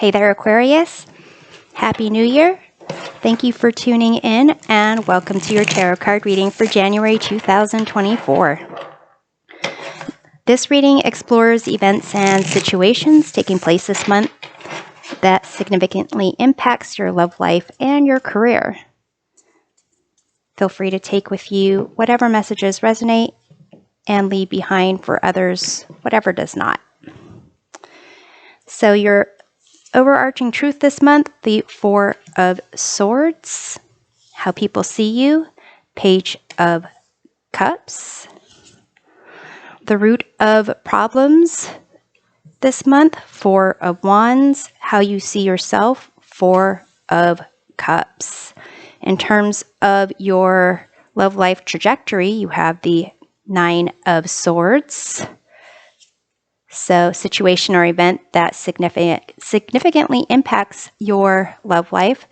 Hey there, Aquarius. Happy New Year. Thank you for tuning in and welcome to your tarot card reading for January 2024. This reading explores events and situations taking place this month that significantly impacts your love life and your career. Feel free to take with you whatever messages resonate and leave behind for others whatever does not. So your overarching truth this month, the Four of Swords, how people see you, Page of Cups, the root of problems this month, Four of Wands, how you see yourself, Four of Cups. In terms of your love life trajectory, you have the Nine of Swords. So, situation or event that significantly impacts your love life.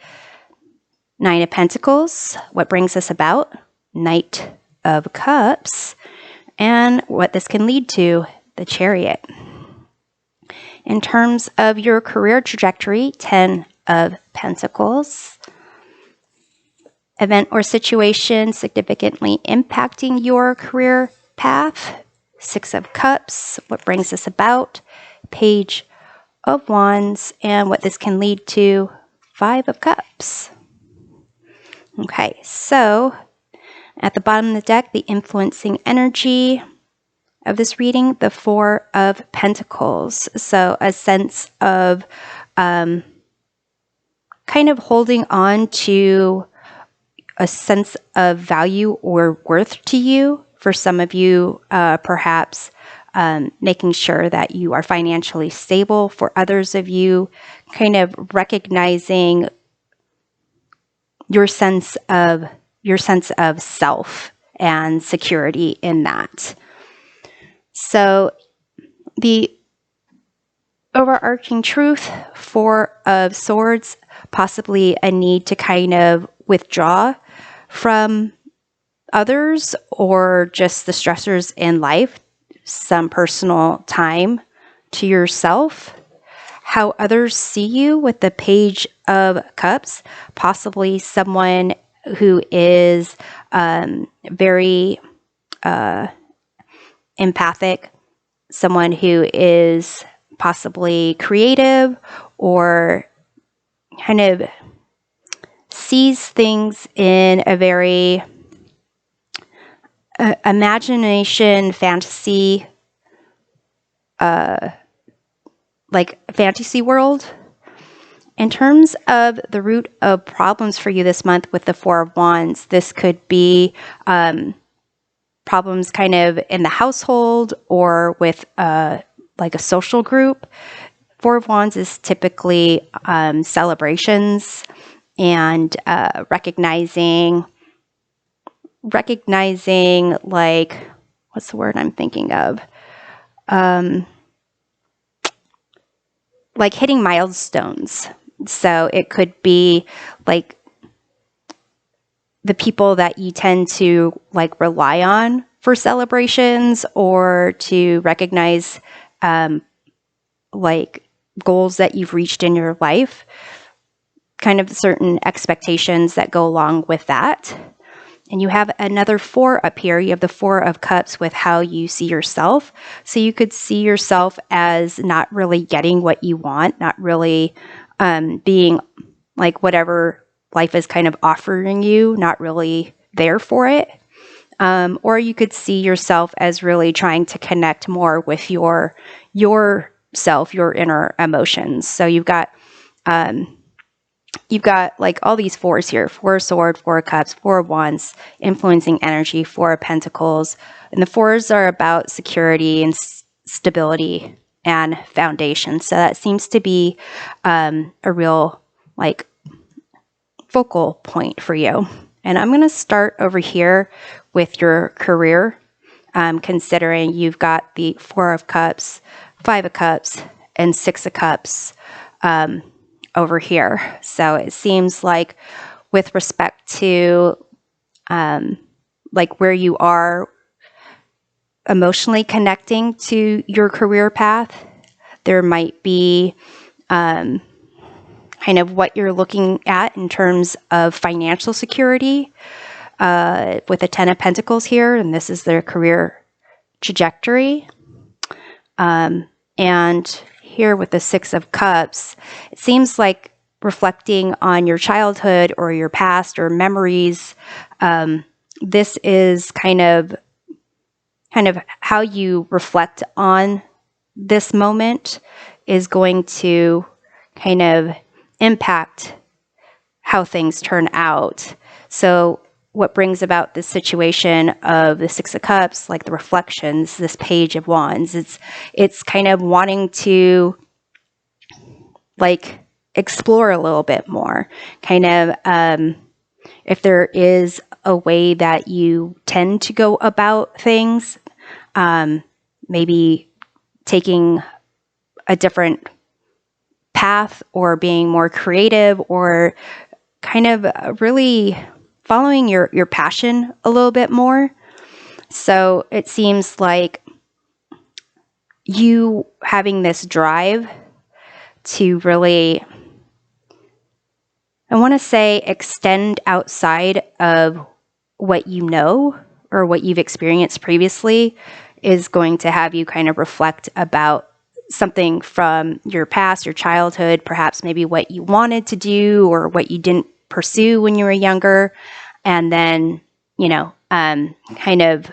Nine of Pentacles, what brings us about? Knight of Cups, and what this can lead to, the Chariot. In terms of your career trajectory, Ten of Pentacles. Event or situation significantly impacting your career path, Six of Cups, what brings us about, Page of Wands, and what this can lead to, Five of Cups. Okay, so at the bottom of the deck, the influencing energy of this reading, the Four of Pentacles. So a sense of kind of holding on to a sense of value or worth to you. For some of you, perhaps making sure that you are financially stable. For others of you, kind of recognizing your sense of self and security in that. So the overarching truth, Four of Swords, possibly a need to kind of withdraw from others or just the stressors in life, some personal time to yourself. How others see you with the Page of Cups, possibly someone who is very empathic, someone who is possibly creative or kind of sees things in a very imagination, fantasy, like fantasy world. In terms of the root of problems for you this month with the Four of Wands, this could be problems kind of in the household or with like a social group. Four of Wands is typically celebrations and recognizing like, what's the word I'm thinking of? Like hitting milestones. So it could be like the people that you tend to like rely on for celebrations or to recognize like goals that you've reached in your life, kind of certain expectations that go along with that. And you have another four up here. You have the Four of Cups with how you see yourself. So you could see yourself as not really getting what you want, not really being like whatever life is kind of offering you, not really there for it. Or you could see yourself as really trying to connect more with yourself, your inner emotions. So you've got like all these fours here, Four of Swords, Four of Cups, Four of Wands, influencing energy, Four of Pentacles. And the fours are about security and stability and foundation. So that seems to be a real like focal point for you. And I'm going to start over here with your career, considering you've got the Four of Cups, Five of Cups, and Six of Cups over here. So it seems like with respect to like where you are emotionally connecting to your career path, there might be kind of what you're looking at in terms of financial security with the Ten of Pentacles here, and this is their career trajectory. And here with the Six of Cups, it seems like reflecting on your childhood or your past or memories. This is kind of how you reflect on this moment is going to kind of impact how things turn out. So what brings about this situation of the Six of Cups, like the reflections, this Page of Wands, it's kind of wanting to like explore a little bit more, kind of if there is a way that you tend to go about things, maybe taking a different path or being more creative or kind of really following your passion a little bit more. So it seems like you having this drive to really, I want to say, extend outside of what you know or what you've experienced previously is going to have you kind of reflect about something from your past, your childhood, perhaps maybe what you wanted to do or what you didn't pursue when you were younger, and then, kind of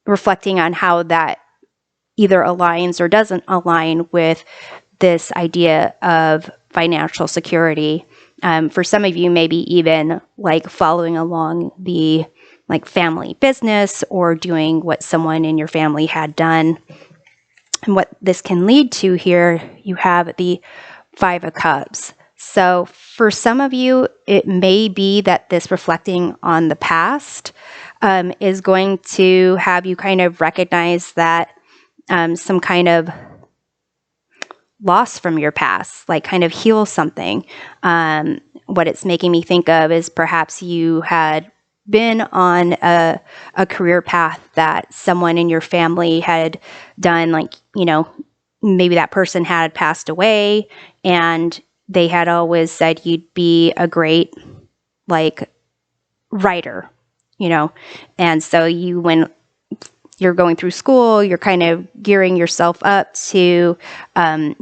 reflecting on how that either aligns or doesn't align with this idea of financial security. For some of you, maybe even like following along the like family business or doing what someone in your family had done. And what this can lead to here, you have the Five of Cups. So for some of you, it may be that this reflecting on the past is going to have you kind of recognize that some kind of loss from your past, like kind of heal something. What it's making me think of is perhaps you had been on a career path that someone in your family had done, like, maybe that person had passed away and they had always said you'd be a great, like, writer, and so when you're going through school, you're kind of gearing yourself up to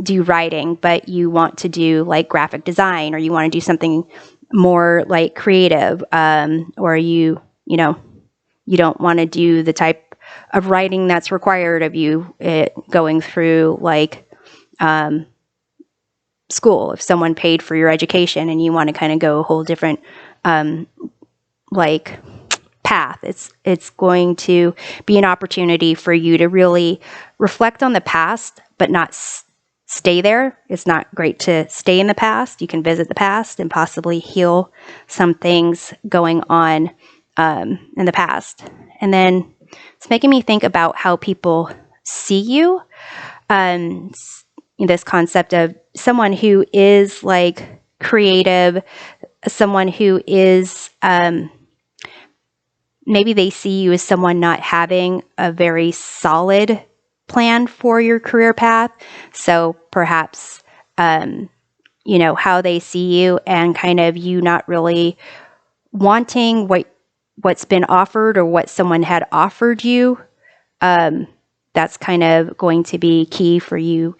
do writing, but you want to do like graphic design, or you want to do something more like creative, or you don't want to do the type of writing that's required of you going through like school. If someone paid for your education and you want to kind of go a whole different like path, it's going to be an opportunity for you to really reflect on the past, but not stay there. It's not great to stay in the past. You can visit the past and possibly heal some things going on in the past. And then it's making me think about how people see you. This concept of someone who is like creative, someone who is maybe they see you as someone not having a very solid plan for your career path. So perhaps, how they see you and kind of you not really wanting what's been offered or what someone had offered you. That's kind of going to be key for you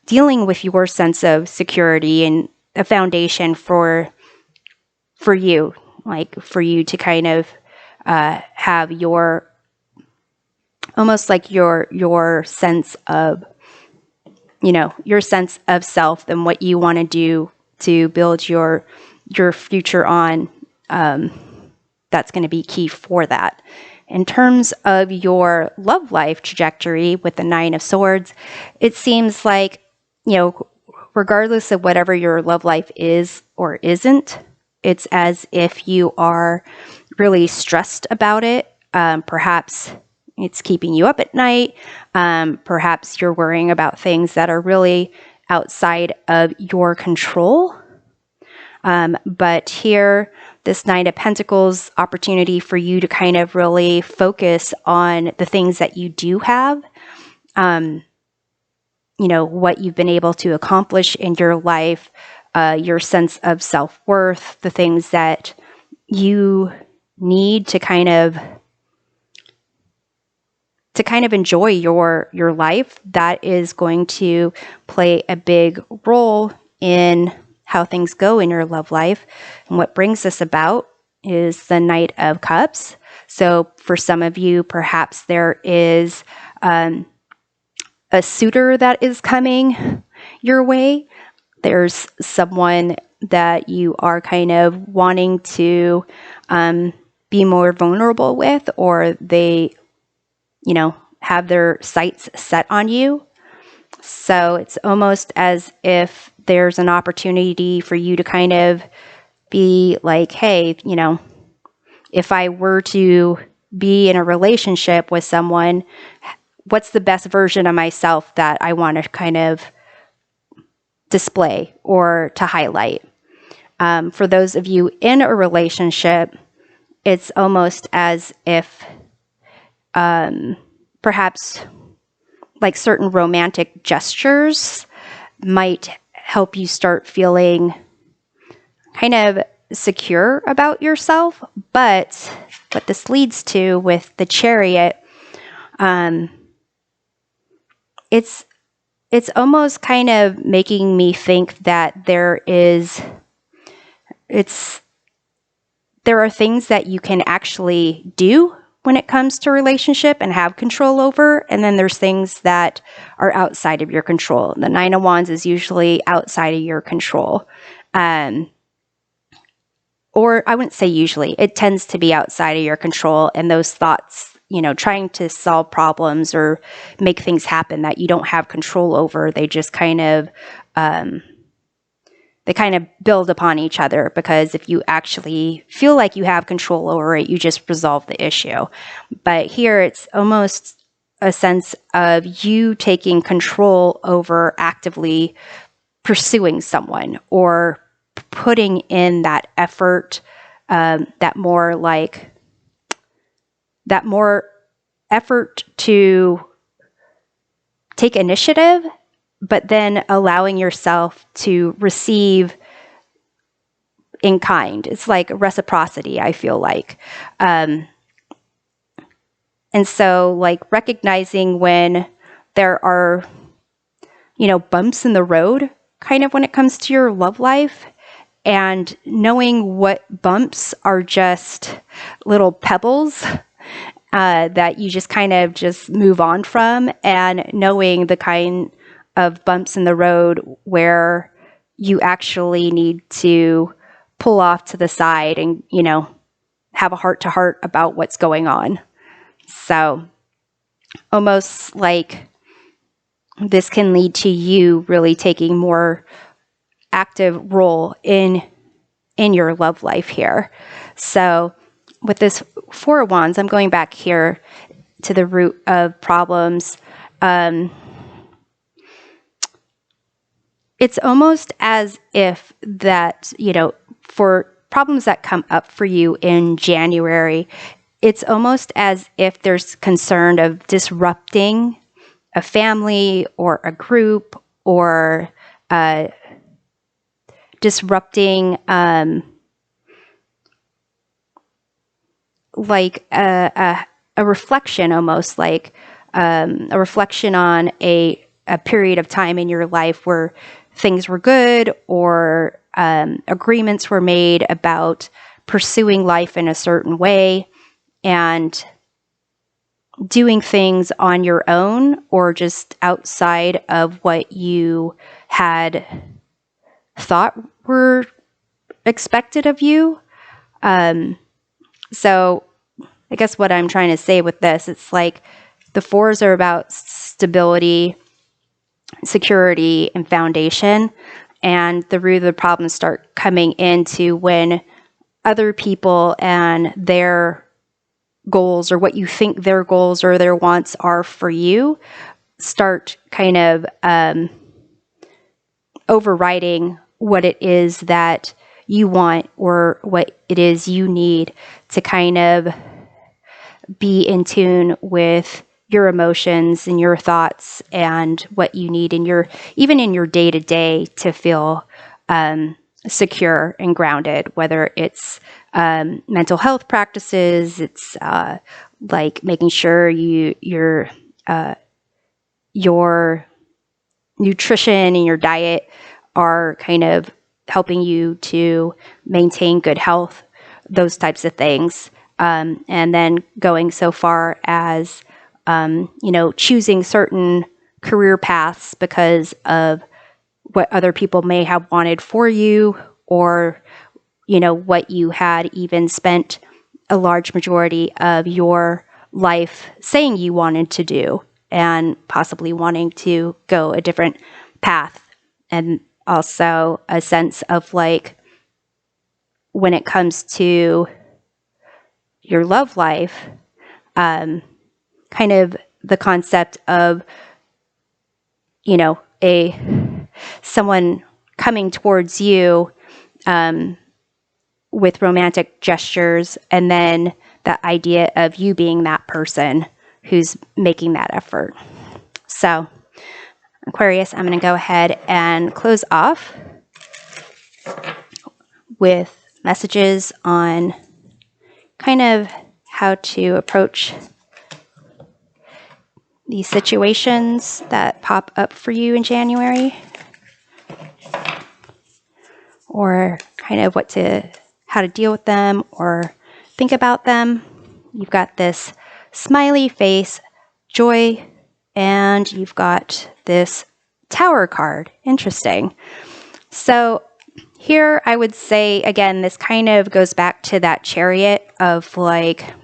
dealing with your sense of security and a foundation for you, like for you to kind of have your almost like your sense of your sense of self and what you want to do to build your future on. That's going to be key for that. In terms of your love life trajectory with the Nine of Swords, it seems like, regardless of whatever your love life is or isn't, it's as if you are really stressed about it. Perhaps it's keeping you up at night. Perhaps you're worrying about things that are really outside of your control. But here, this Nine of Pentacles opportunity for you to kind of really focus on the things that you do have, what you've been able to accomplish in your life, your sense of self-worth, the things that you need to kind of enjoy your life, that is going to play a big role in how things go in your love life. And what brings this about is the Knight of Cups. So for some of you, perhaps there is a suitor that is coming your way. There's someone that you are kind of wanting to be more vulnerable with, or they, have their sights set on you. So it's almost as if there's an opportunity for you to kind of be like, hey, if I were to be in a relationship with someone, what's the best version of myself that I want to kind of display or to highlight? For those of you in a relationship, it's almost as if perhaps like certain romantic gestures might help you start feeling kind of secure about yourself. But what this leads to with the Chariot, it's almost kind of making me think that there are things that you can actually do when it comes to relationship and have control over, and then there's things that are outside of your control. The Nine of Wands is usually outside of your control. Or I wouldn't say usually, it tends to be outside of your control, and those thoughts, trying to solve problems or make things happen that you don't have control over, they just kind of build upon each other, because if you actually feel like you have control over it, you just resolve the issue. But here it's almost a sense of you taking control over actively pursuing someone or putting in that effort, that more effort to take initiative, but then allowing yourself to receive in kind. It's like reciprocity, I feel like. And so recognizing when there are, bumps in the road, kind of when it comes to your love life, and knowing what bumps are just little pebbles that you just kind of just move on from, and knowing the kind of bumps in the road where you actually need to pull off to the side and, have a heart-to-heart about what's going on. So almost like this can lead to you really taking more active role in your love life here. So with this Four of Wands, I'm going back here to the root of problems. It's almost as if that, for problems that come up for you in January, it's almost as if there's concern of disrupting a family or a group, or disrupting like a reflection, almost like a reflection on a period of time in your life where things were good, or agreements were made about pursuing life in a certain way and doing things on your own or just outside of what you had thought were expected of you. So I guess what I'm trying to say with this, it's like the fours are about stability, security, and foundation. And the root of the problems start coming into when other people and their goals, or what you think their goals or their wants are for you, start kind of overriding what it is that you want or what it is you need to kind of be in tune with your emotions and your thoughts and what you need in your, even in your day-to-day, to feel secure and grounded, whether it's mental health practices, it's like making sure your nutrition and your diet are kind of helping you to maintain good health, those types of things. And then going so far as, choosing certain career paths because of what other people may have wanted for you, or, what you had even spent a large majority of your life saying you wanted to do, and possibly wanting to go a different path. And also a sense of like, when it comes to your love life, kind of the concept of, someone coming towards you with romantic gestures, and then the idea of you being that person who's making that effort. So, Aquarius, I'm going to go ahead and close off with messages on kind of how to approach these situations that pop up for you in January, or kind of how to deal with them or think about them. You've got this smiley face, joy, and you've got this Tower card. Interesting. So here I would say, again, this kind of goes back to that Chariot of like,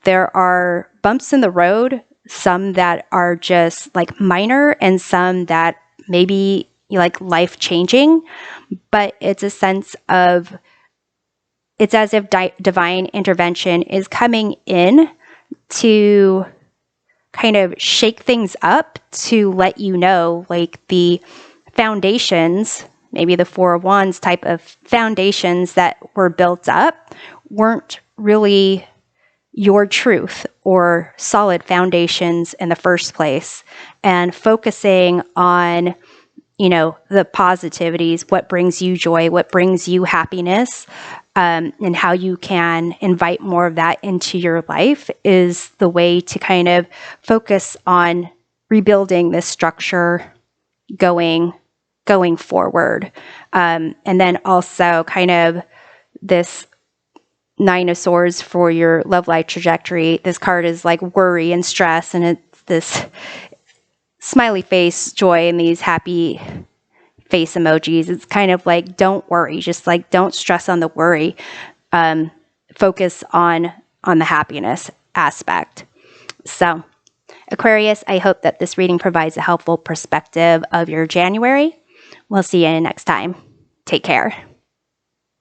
there are bumps in the road, some that are just like minor and some that maybe like life changing, but it's a sense of, it's as if divine intervention is coming in to kind of shake things up, to let you know, like, the foundations, maybe the Four of Wands type of foundations that were built up weren't really your truth or solid foundations in the first place, and focusing on, the positivities, what brings you joy, what brings you happiness, and how you can invite more of that into your life is the way to kind of focus on rebuilding this structure going forward. And then also kind of this Nine of Swords for your love life trajectory. This card is like worry and stress, and it's this smiley face, joy, and these happy face emojis. It's kind of like, don't worry, just like, don't stress on the worry. Focus on the happiness aspect. So, Aquarius, I hope that this reading provides a helpful perspective of your January. We'll see you next time. Take care.